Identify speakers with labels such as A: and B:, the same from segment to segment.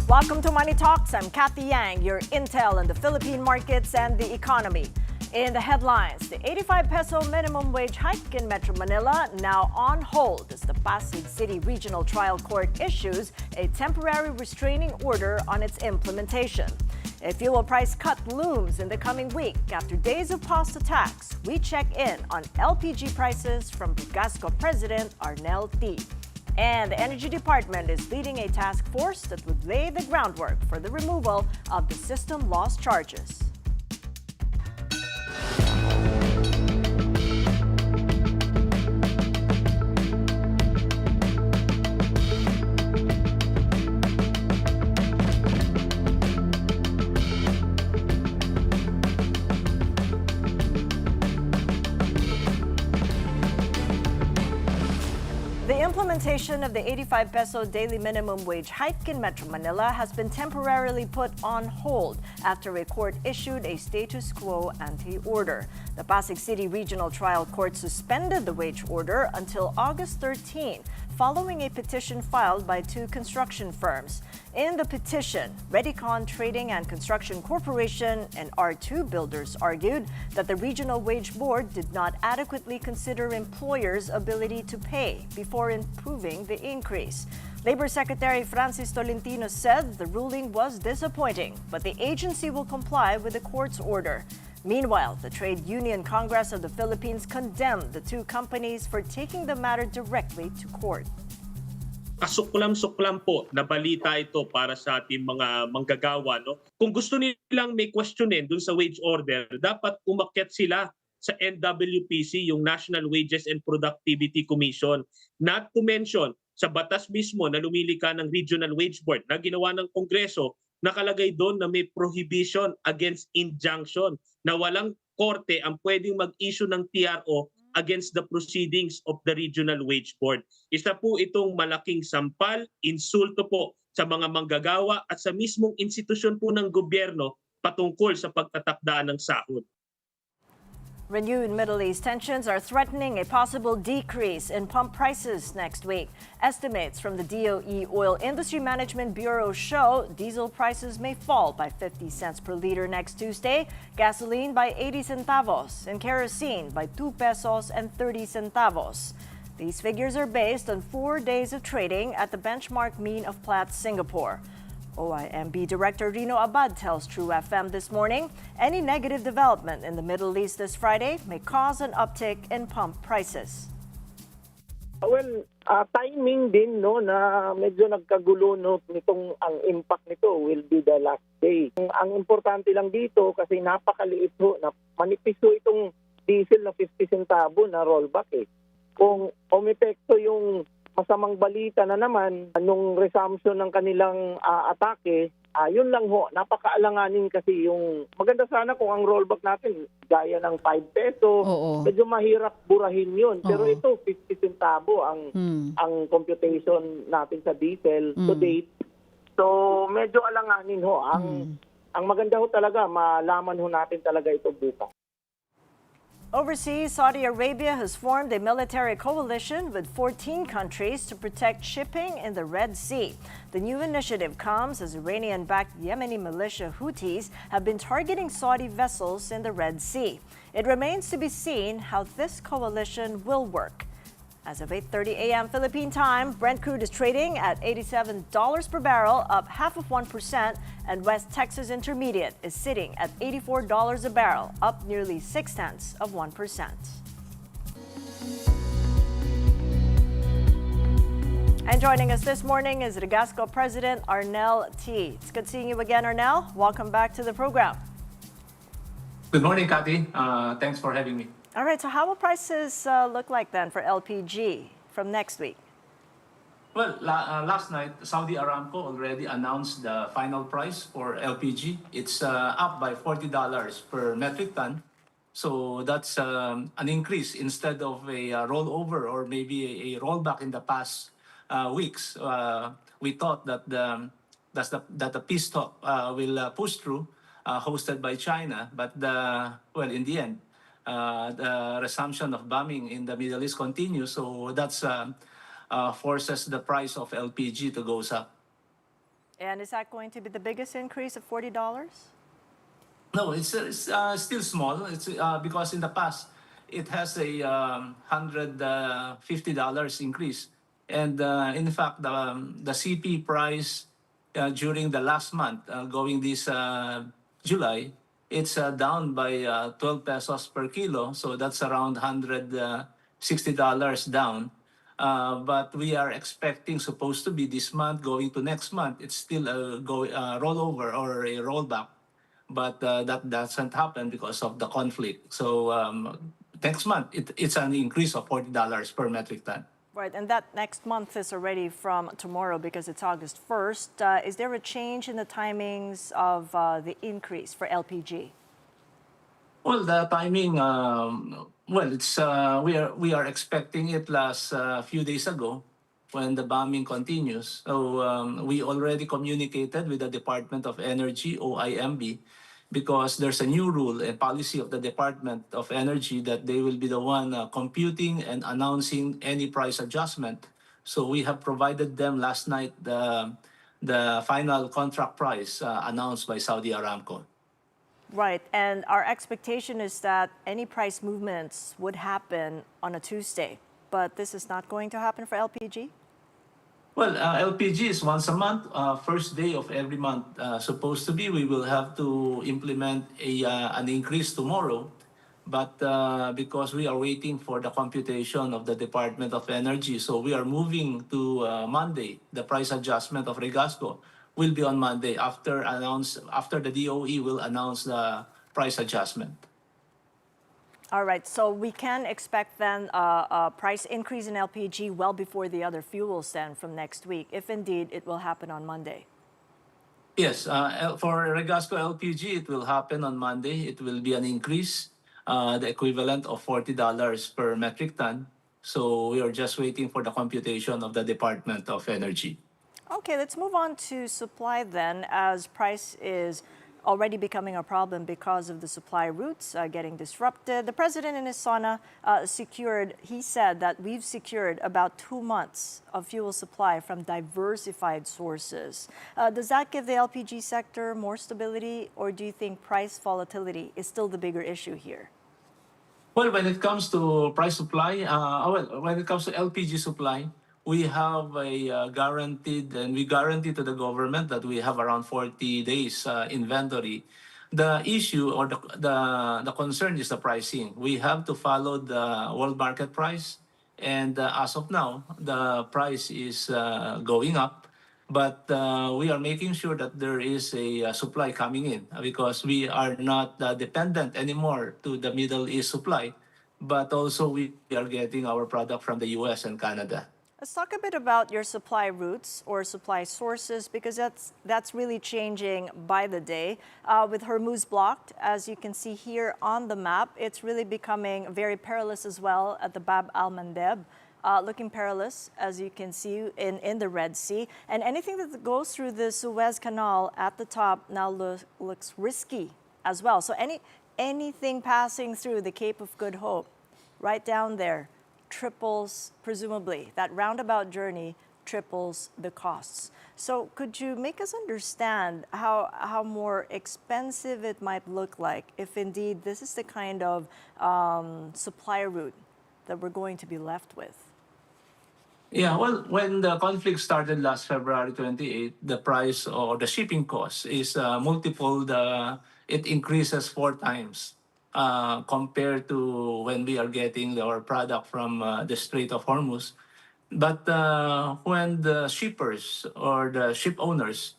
A: Welcome to Money Talks. I'm Cathy Yang, your intel on the Philippine markets and the economy. In the headlines, the 85 peso minimum wage hike in Metro Manila now on hold as the Pasig City Regional Trial Court issues a temporary restraining order on its implementation. A fuel price cut looms in the coming week after days of past attacks. We check in on LPG prices from Gasco President Arnel T. And the Energy Department is leading a task force that would lay the groundwork for the removal of the system loss charges. The implementation of the 85 peso daily minimum wage hike in Metro Manila has been temporarily put on hold after a court issued a status quo ante order. The Pasig City Regional Trial Court suspended the wage order until August 13, following a petition filed by two construction firms. In the petition, Redicon Trading and Construction Corporation and R2 Builders argued that the Regional Wage Board did not adequately consider employers' ability to pay before improving the increase. Labor Secretary Francis Tolentino said the ruling was disappointing, but the agency will comply with the court's order. Meanwhile, the Trade Union Congress of the Philippines condemned the two companies for taking the matter directly to court.
B: Kasuklam-suklam po na balita ito para sa ating mga manggagawa. No? Kung gusto nilang may questionin dun sa wage order, dapat umakyat sila sa NWPC, yung National Wages and Productivity Commission. Not to mention, sa batas mismo na lumilika ng Regional Wage Board na ginawa ng Kongreso, nakalagay doon na may prohibition against injunction, na walang korte ang pwedeng mag-issue ng TRO against the proceedings of the Regional Wage Board. Isa po itong malaking sampal, insulto po sa mga manggagawa at sa mismong institusyon po ng gobyerno patungkol sa pagtatakdaan ng sahod.
A: Renewed Middle East tensions are threatening a possible decrease in pump prices next week. Estimates from the DOE Oil Industry Management Bureau show diesel prices may fall by 50 cents per liter next Tuesday, gasoline by 80 centavos, and kerosene by 2 pesos and 30 centavos. These figures are based on 4 days of trading at the benchmark mean of Platts, Singapore. OIMB Director Rino Abad tells True FM this morning any negative development in the Middle East this Friday may cause an uptick in pump prices.
C: Well, timing din no na medyo nagkagulo no nitong ang impact nito will be the last day. Ang importante lang dito kasi napakaliit ho na manipis ho itong diesel na 50 centavo na rollback eh. Kung umepekto yung masamang balita na naman nung resumption ng kanilang atake, yun lang ho, napakaalanganin kasi yung maganda sana kung ang rollback natin gaya ng 5 peso, medyo mahirap burahin yun. Pero ito 50 centavo ang computation natin sa diesel to date. So medyo alanganin ho. Ang maganda ho talaga, malaman ho natin talaga ito bukas.
A: Overseas, Saudi Arabia has formed a military coalition with 14 countries to protect shipping in the Red Sea. The new initiative comes as Iranian-backed Yemeni militia Houthis have been targeting Saudi vessels in the Red Sea. It remains to be seen how this coalition will work. As of 8:30 a.m. Philippine time, Brent crude is trading at $87 per barrel, up 0.5%, and West Texas Intermediate is sitting at $84 a barrel, up nearly 0.6%. And joining us this morning is Gasco President Arnel T. It's good seeing you again, Arnel. Welcome back to the program.
D: Good morning, Cathy. Thanks for having me.
A: All right, so how will prices look like then for LPG from next week?
D: Well, last night, Saudi Aramco already announced the final price for LPG. It's up by $40 per metric ton. So that's an increase instead of a rollover or maybe a rollback in the past weeks. We thought that the peace talk will push through, hosted by China. But well, in the end, the resumption of bombing in the Middle East continues. So that's forces the price of LPG to go up.
A: And is that going to be the biggest increase of $40?
D: No, it's still small. It's because in the past it has a $150 increase, and in fact the CP price during the last month, going this July, it's down by 12 pesos per kilo. So that's around $160 down. But we are expecting supposed to be this month going to next month. It's still a rollover or a rollback, but that doesn't happen because of the conflict. So next month, it's an increase of $40 per metric ton.
A: Right, and that next month is already from tomorrow because it's August 1st. Is there a change in the timings of the increase for LPG?
D: Well, the timing, well, it's we are expecting it last few days ago when the bombing continues. So we already communicated with the Department of Energy, OIMB, because there's a new rule and policy of the Department of Energy that they will be the one computing and announcing any price adjustment. So we have provided them last night the final contract price announced by Saudi Aramco.
A: Right, and our expectation is that any price movements would happen on a Tuesday, but this is not going to happen for LPG?
D: Well, LPG is once a month, first day of every month. Supposed to be, we will have to implement an increase tomorrow, but because we are waiting for the computation of the Department of Energy, so we are moving to Monday. The price adjustment of Regasco will be on Monday after the DOE will announce the price adjustment.
A: All right, so we can expect then a price increase in LPG well before the other fuels then from next week, if indeed it will happen on Monday.
D: Yes, for Regasco LPG, it will happen on Monday. It will be an increase, the equivalent of $40 per metric ton. So we are just waiting for the computation of the Department of Energy.
A: Okay, let's move on to supply then, as price is already becoming a problem because of the supply routes getting disrupted. The president in his sauna he said that we've secured about 2 months of fuel supply from diversified sources. Does that give the LPG sector more stability, or do you think price volatility is still the bigger issue here?
D: Well, when it comes to price supply, when it comes to LPG supply, we have a we guarantee to the government that we have around 40 days inventory. The issue or the concern is the pricing. We have to follow the world market price, and as of now, the price is going up. But we are making sure that there is a supply coming in because we are not dependent anymore to the Middle East supply, but also we are getting our product from the US and Canada.
A: Let's talk a bit about your supply routes or supply sources, because that's really changing by the day. With Hormuz blocked, as you can see here on the map, it's really becoming very perilous as well at the Bab al-Mandeb. Looking perilous, as you can see, in the Red Sea. And anything that goes through the Suez Canal at the top now looks risky as well. So anything passing through the Cape of Good Hope, right down there, triples, presumably, that roundabout journey triples the costs. So could you make us understand how more expensive it might look like if indeed this is the kind of supply route that we're going to be left with?
D: Yeah, well, when the conflict started last February 28, the price or the shipping cost is multiple. It increases 4 times compared to when we are getting our product from the Strait of Hormuz. But when the shippers or the ship owners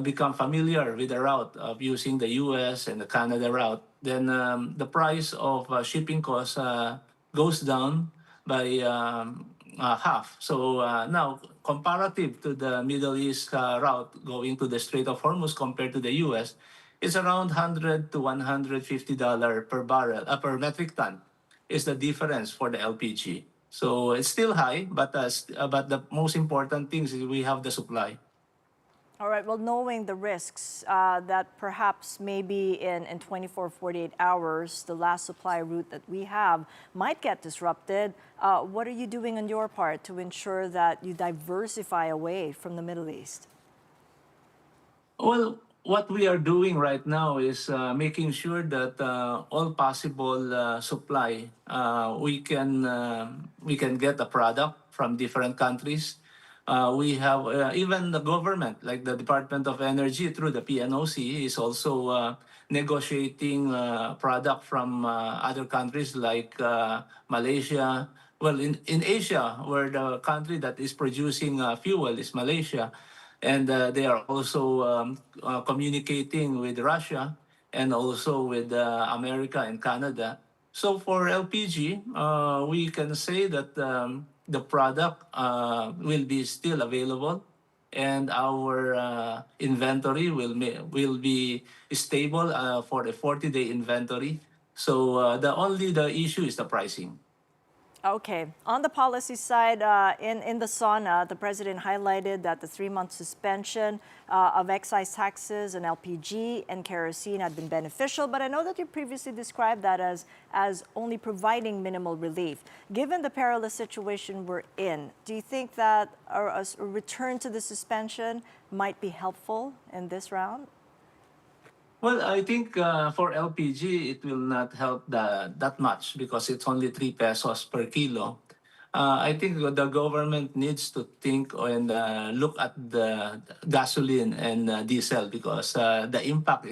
D: become familiar with the route of using the US and the Canada route, then the price of shipping costs goes down by half. So now, comparative to the Middle East route going to the Strait of Hormuz compared to the US, it's around $100 to $150 per barrel, per metric ton, is the difference for the LPG. So it's still high, but the most important thing is we have the supply.
A: All right, well, knowing the risks that perhaps maybe in 24, 48 hours, the last supply route that we have might get disrupted, what are you doing on your part to ensure that you diversify away from the Middle East?
D: Well, what we are doing right now is making sure that all possible supply we can get a product from different countries. We have even the government, like the Department of Energy through the PNOC, is also negotiating product from other countries like Malaysia. Well, in Asia, where the country that is producing fuel is Malaysia, and they are also communicating with Russia and also with America and Canada. So for LPG, we can say that the product will be still available, and our inventory will be stable for a 40-day inventory. So the issue is the pricing.
A: Okay. On the policy side, in the sauna, the president highlighted that the 3-month suspension of excise taxes on LPG and kerosene had been beneficial, but I know that you previously described that as only providing minimal relief. Given the perilous situation we're in, do you think that a return to the suspension might be helpful in this round?
D: Well, I think for LPG, it will not help that much because it's only 3 pesos per kilo. I think the government needs to think and look at the gasoline and diesel because the impact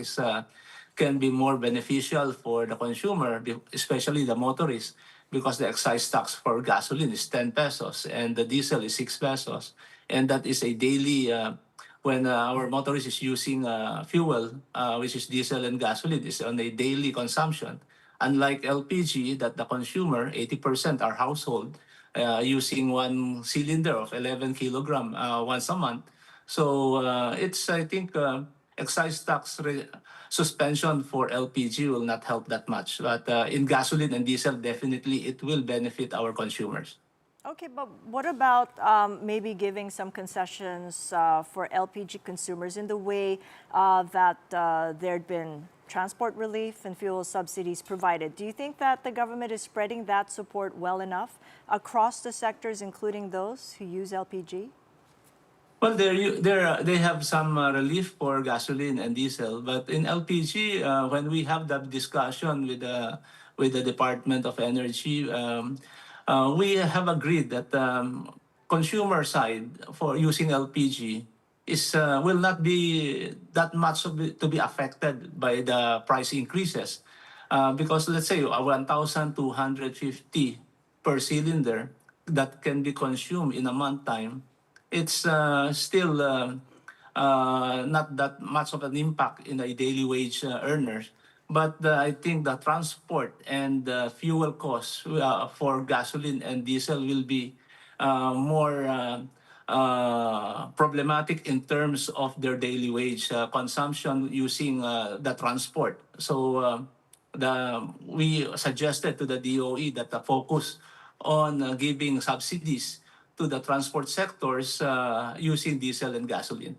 D: can be more beneficial for the consumer, especially the motorist, because the excise tax for gasoline is 10 pesos and the diesel is 6 pesos. And that is a daily when our motorist is using fuel, which is diesel and gasoline, is on a daily consumption. Unlike LPG, that the consumer, 80% are household, using one cylinder of 11 kilogram once a month. So I think, excise tax suspension for LPG will not help that much. But in gasoline and diesel, definitely it will benefit our consumers.
A: Okay, but what about maybe giving some concessions for LPG consumers in the way that there'd been transport relief and fuel subsidies provided? Do you think that the government is spreading that support well enough across the sectors, including those who use LPG?
D: Well, they have some relief for gasoline and diesel, but in LPG, when we have that discussion with the Department of Energy, we have agreed that consumer side for using LPG is will not be that much to be affected by the price increases, because let's say 1,250 per cylinder that can be consumed in a month time, it's still not that much of an impact in a daily wage earners. But I think the transport and the fuel costs for gasoline and diesel will be more problematic in terms of their daily wage consumption using the transport. So we suggested to the DOE that the focus on giving subsidies to the transport sectors using diesel and gasoline.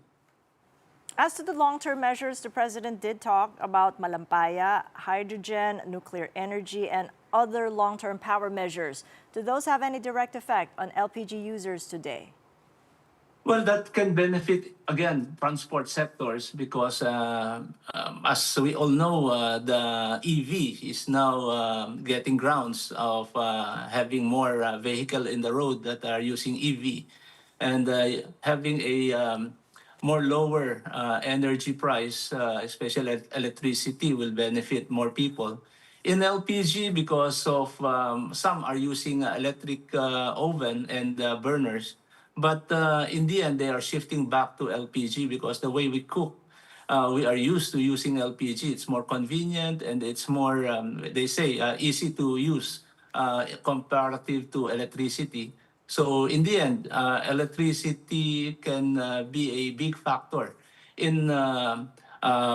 A: As to the long-term measures, the president did talk about malampaya, hydrogen, nuclear energy, and other long-term power measures. Do those have any direct effect on LPG users today?
D: Well, that can benefit, again, transport sectors because, as we all know, the EV is now getting grounds of having more vehicle in the road that are using EV, and having a more lower energy price, especially electricity, will benefit more people. In LPG, because of some are using electric oven and burners, but in the end, they are shifting back to LPG because the way we cook, we are used to using LPG. It's more convenient and it's more, they say, easy to use comparative to electricity. So in the end, electricity can be a big factor in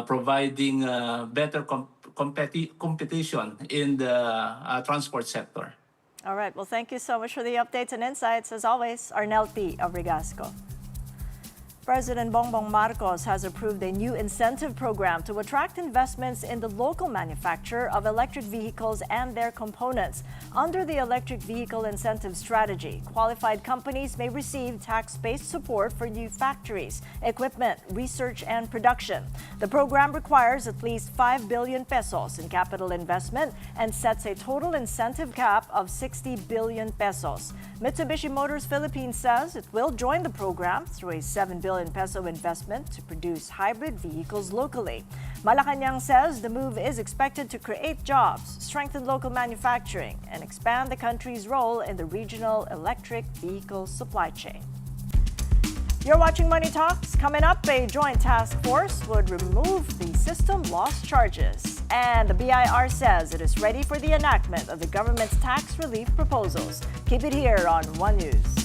D: providing better competition in the transport sector.
A: All right. Well, thank you so much for the updates and insights. As always, Arnel P. of Rigasco. President Bongbong Marcos has approved a new incentive program to attract investments in the local manufacture of electric vehicles and their components. Under the Electric Vehicle Incentive Strategy, qualified companies may receive tax-based support for new factories, equipment, research, and production. The program requires at least 5 billion pesos in capital investment and sets a total incentive cap of 60 billion pesos. Mitsubishi Motors Philippines says it will join the program through a 7 billion peso investment to produce hybrid vehicles locally. Malacanang says the move is expected to create jobs, strengthen local manufacturing, and expand the country's role in the regional electric vehicle supply chain. You're watching Money Talks. Coming up, a joint task force would remove the system loss charges. And the BIR says it is ready for the enactment of the government's tax relief proposals. Keep it here on One News.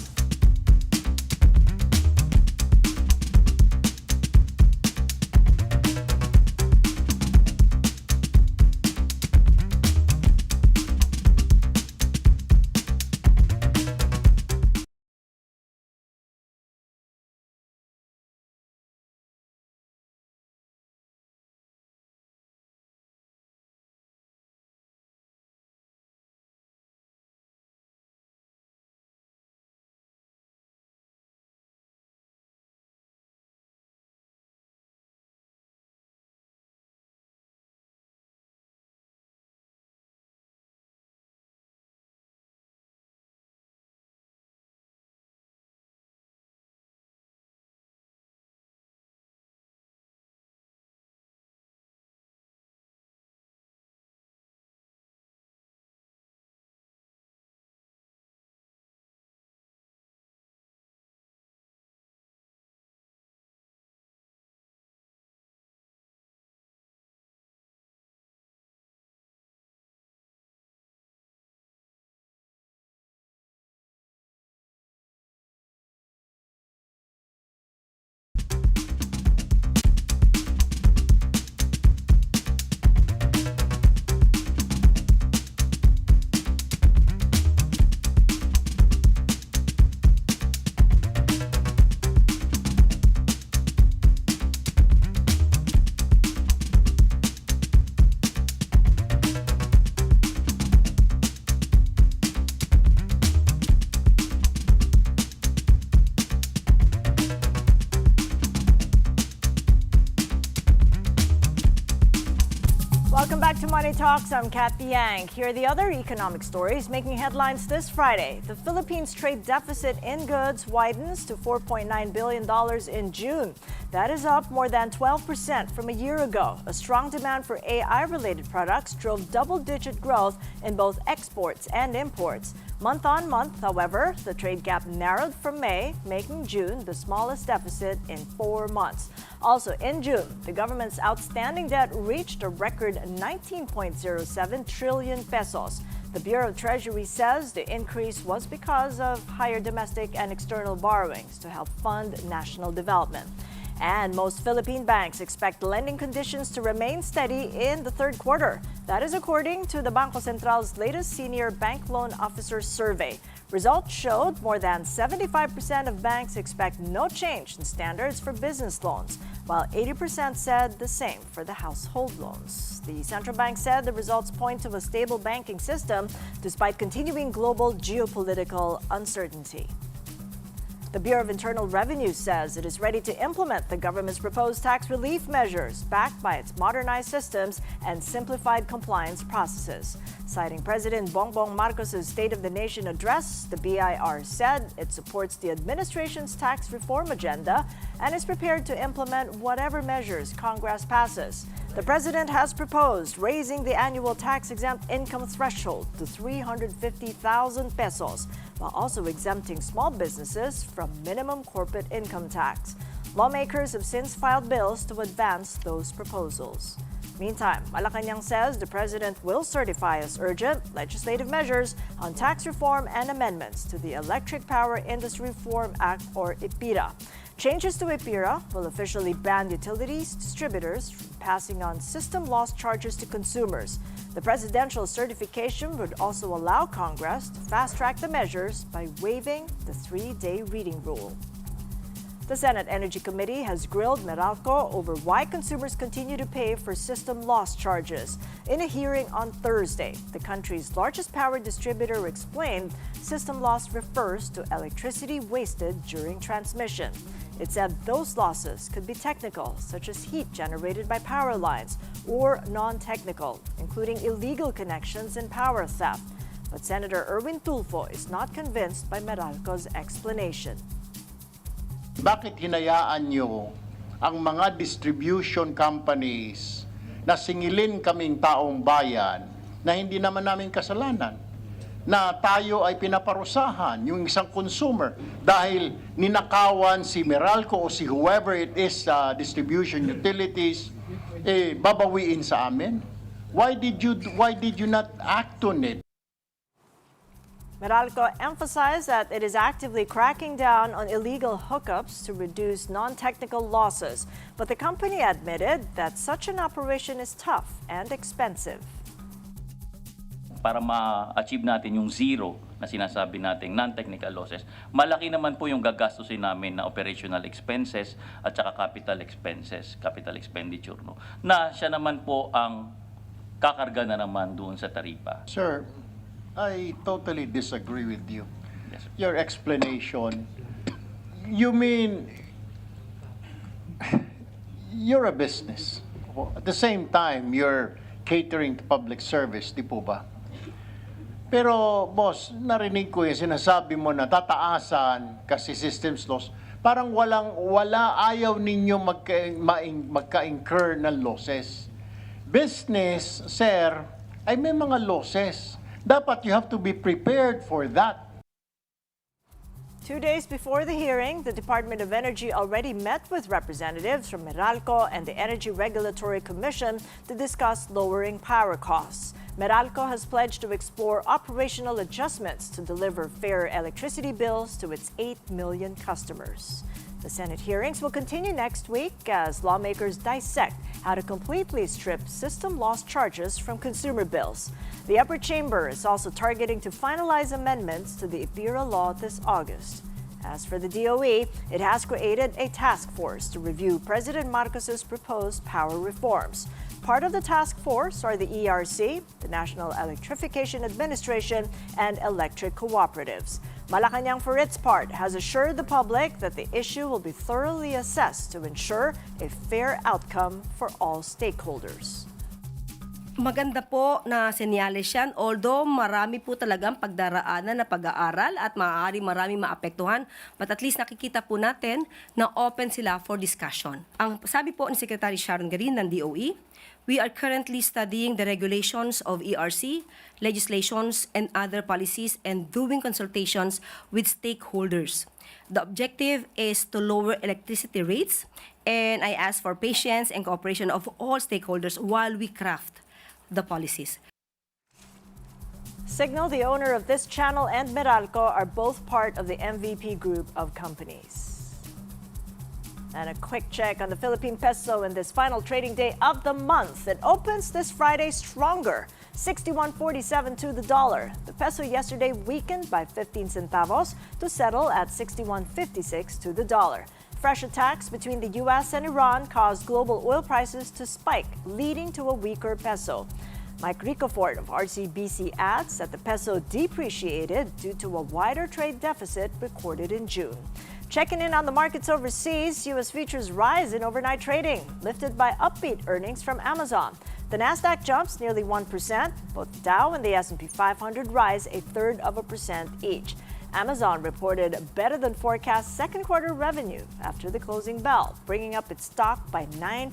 A: Welcome back to Money Talks. I'm Cathy Yang. Here are the other economic stories making headlines this Friday. The Philippines' trade deficit in goods widens to $4.9 billion in June. That is up more than 12% from a year ago. A strong demand for AI-related products drove double-digit growth in both exports and imports. Month on month, however, the trade gap narrowed from May, making June the smallest deficit in 4 months. Also in June, the government's outstanding debt reached a record 19.07 trillion pesos. The Bureau of Treasury says the increase was because of higher domestic and external borrowings to help fund national development. And most Philippine banks expect lending conditions to remain steady in the third quarter. That is according to the Bangko Central's latest senior bank loan officer survey. Results showed more than 75% of banks expect no change in standards for business loans, while 80% said the same for the household loans. The central bank said the results point to a stable banking system despite continuing global geopolitical uncertainty. The Bureau of Internal Revenue says it is ready to implement the government's proposed tax relief measures backed by its modernized systems and simplified compliance processes. Citing President Bongbong Marcos' State of the Nation address, the BIR said it supports the administration's tax reform agenda and is prepared to implement whatever measures Congress passes. The president has proposed raising the annual tax-exempt income threshold to 350,000 pesos, while also exempting small businesses from minimum corporate income tax. Lawmakers have since filed bills to advance those proposals. Meantime, Malacanang says the president will certify as urgent legislative measures on tax reform and amendments to the Electric Power Industry Reform Act, or IPIRA. Changes to IPIRA will officially ban utilities distributors from passing on system loss charges to consumers. The presidential certification would also allow Congress to fast-track the measures by waiving the 3-day reading rule. The Senate Energy Committee has grilled Meralco over why consumers continue to pay for system loss charges. In a hearing on Thursday, the country's largest power distributor explained system loss refers to electricity wasted during transmission. It said those losses could be technical, such as heat generated by power lines, or non-technical, including illegal connections and power theft. But Senator Erwin Tulfo is not convinced by Meralco's explanation.
E: Bakit hinayaan nyo ang mga distribution companies na singilin kaming taong bayan na hindi naman namin kasalanan? Na tayo ay pinaparusahan, yung isang consumer, dahil ninakawan si Meralco o si whoever it is sa distribution utilities, babawiin sa amin? Why did you not act on it?
A: Meralco emphasized that it is actively cracking down on illegal hookups to reduce non-technical losses, but the company admitted that such an operation is tough and expensive.
F: Para ma-achieve natin yung zero na sinasabi nating non-technical losses, malaki naman po yung gagastusin namin na operational expenses at saka capital expenses, capital expenditure, no? Na siya naman po ang kakarga na naman doon sa taripa.
E: Sir, I totally disagree with you.
F: Yes, sir.
E: Your explanation, you mean you're a business. At the same time, you're catering to public service, di po ba? Pero, boss, narinig ko yung sinasabi mo na tataasan kasi systems loss. Parang ayaw ninyo magka-incur ng losses. Business, sir, ay may mga losses. Dapat you have to be prepared for that.
A: 2 days before the hearing, the Department of Energy already met with representatives from Meralco and the Energy Regulatory Commission to discuss lowering power costs. Meralco has pledged to explore operational adjustments to deliver fair electricity bills to its 8 million customers. The Senate hearings will continue next week as lawmakers dissect how to completely strip system loss charges from consumer bills. The upper chamber is also targeting to finalize amendments to the IPIRA law this August. As for the DOE, it has created a task force to review President Marcos's proposed power reforms. Part of the task force are the ERC, the National Electrification Administration, and electric cooperatives. Malacanang, for its part, has assured the public that the issue will be thoroughly assessed to ensure a fair outcome for all stakeholders.
G: Maganda po na senyales yan, although marami po talagang pagdaraanan na pag-aaral at maaari marami maapektuhan, but at least nakikita po natin na open sila for discussion. Ang sabi po ni Secretary Sharon Garin ng DOE, we are currently studying the regulations of ERC, legislations, and other policies and doing consultations with stakeholders. The objective is to lower electricity rates, and I ask for patience and cooperation of all stakeholders while we craft the policies.
A: Signal, the owner of this channel, and Meralco are both part of the MVP group of companies. And a quick check on the Philippine peso in this final trading day of the month. It opens this Friday stronger, 61.47 to the dollar. The peso yesterday weakened by 15 centavos to settle at 61.56 to the dollar. Fresh attacks between the U.S. and Iran caused global oil prices to spike, leading to a weaker peso. Mike Ricofort of RCBC adds that the peso depreciated due to a wider trade deficit recorded in June. Checking in on the markets overseas, U.S. futures rise in overnight trading, lifted by upbeat earnings from Amazon. The Nasdaq jumps nearly 1%. Both Dow and the S&P 500 rise 0.33% each. Amazon reported better than forecast second quarter revenue after the closing bell, bringing up its stock by 9%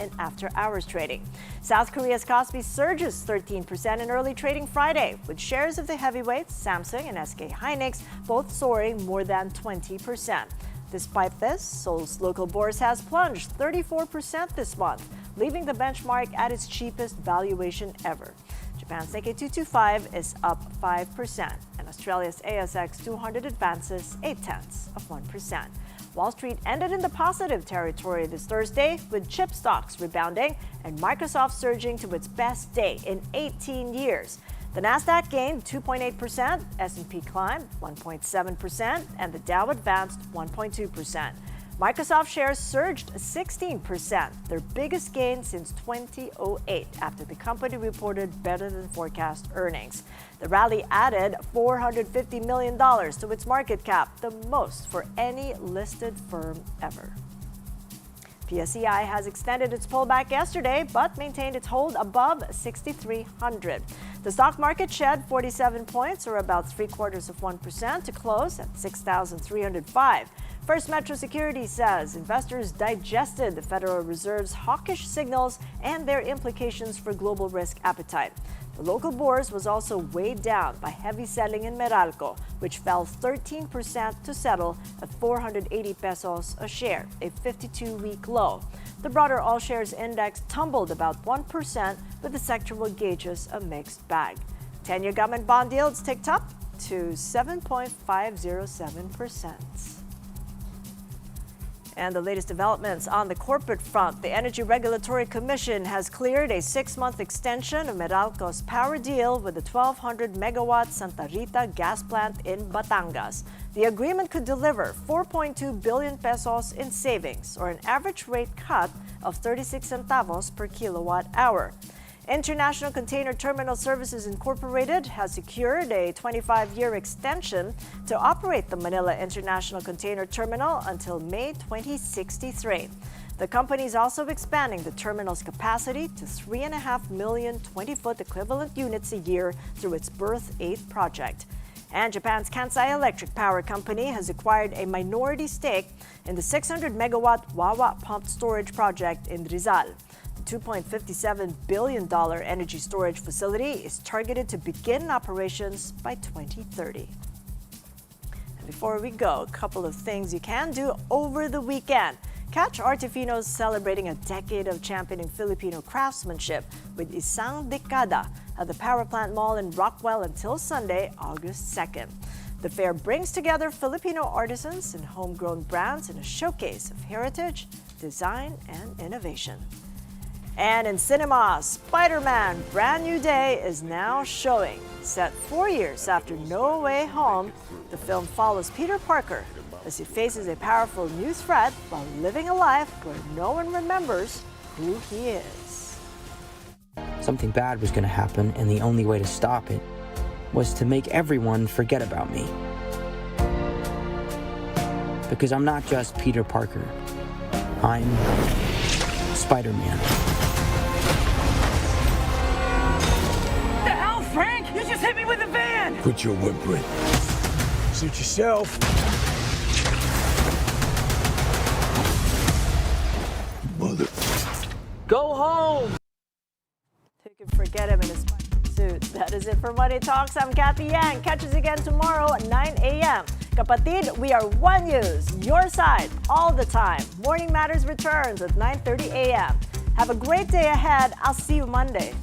A: in after-hours trading. South Korea's Kospi surges 13% in early trading Friday, with shares of the heavyweights Samsung and SK Hynix both soaring more than 20%. Despite this, Seoul's local bourse has plunged 34% this month, leaving the benchmark at its cheapest valuation ever. Japan's Nikkei 225 is up 5%, and Australia's ASX 200 advances 0.8%. Wall Street ended in the positive territory this Thursday, with chip stocks rebounding and Microsoft surging to its best day in 18 years. The Nasdaq gained 2.8%, S&P climbed 1.7%, and the Dow advanced 1.2%. Microsoft shares surged 16%, their biggest gain since 2008 after the company reported better than forecast earnings. The rally added $450 million to its market cap, the most for any listed firm ever. PSEI has extended its pullback yesterday, but maintained its hold above 6,300. The stock market shed 47 points, or about 0.75%, to close at 6,305. First Metro Securities says investors digested the Federal Reserve's hawkish signals and their implications for global risk appetite. The local bourse was also weighed down by heavy selling in Meralco, which fell 13% to settle at 480 pesos a share, a 52-week low. The broader all-shares index tumbled about 1%, with the sectoral gauges a mixed bag. 10-year government bond yields ticked up to 7.507%. And the latest developments on the corporate front. The Energy Regulatory Commission has cleared a 6-month extension of Meralco's power deal with the 1,200-megawatt Santa Rita gas plant in Batangas. The agreement could deliver 4.2 billion pesos in savings, or an average rate cut of 36 centavos per kilowatt hour. International Container Terminal Services Incorporated has secured a 25-year extension to operate the Manila International Container Terminal until May 2063. The company is also expanding the terminal's capacity to 3.5 million 20-foot equivalent units a year through its Berth 8 project. And Japan's Kansai Electric Power Company has acquired a minority stake in the 600-megawatt Wawa pumped storage project in Rizal. The $2.57 billion energy storage facility is targeted to begin operations by 2030. And before we go, a couple of things you can do over the weekend. Catch Artifinos celebrating a decade of championing Filipino craftsmanship with Isang Dekada at the Power Plant Mall in Rockwell until Sunday, August 2nd. The fair brings together Filipino artisans and homegrown brands in a showcase of heritage, design, and innovation. And in cinemas, Spider-Man Brand New Day is now showing. Set 4 years after No Way Home, the film follows Peter Parker as he faces a powerful new threat while living a life where no one remembers who he is.
H: Something bad was going to happen, and the only way to stop it was to make everyone forget about me. Because I'm not just Peter Parker. I'm Spider-Man.
I: Frank, you just hit me with a van!
J: Quit your whimpering. Suit yourself. Mother.
I: Go home!
A: Who can forget him in his suit? That is it for Money Talks. I'm Cathy Yang. Catch us again tomorrow at 9 a.m. Kapatid, we are One News, your side, all the time. Morning Matters returns at 9:30 a.m. Have a great day ahead. I'll see you Monday.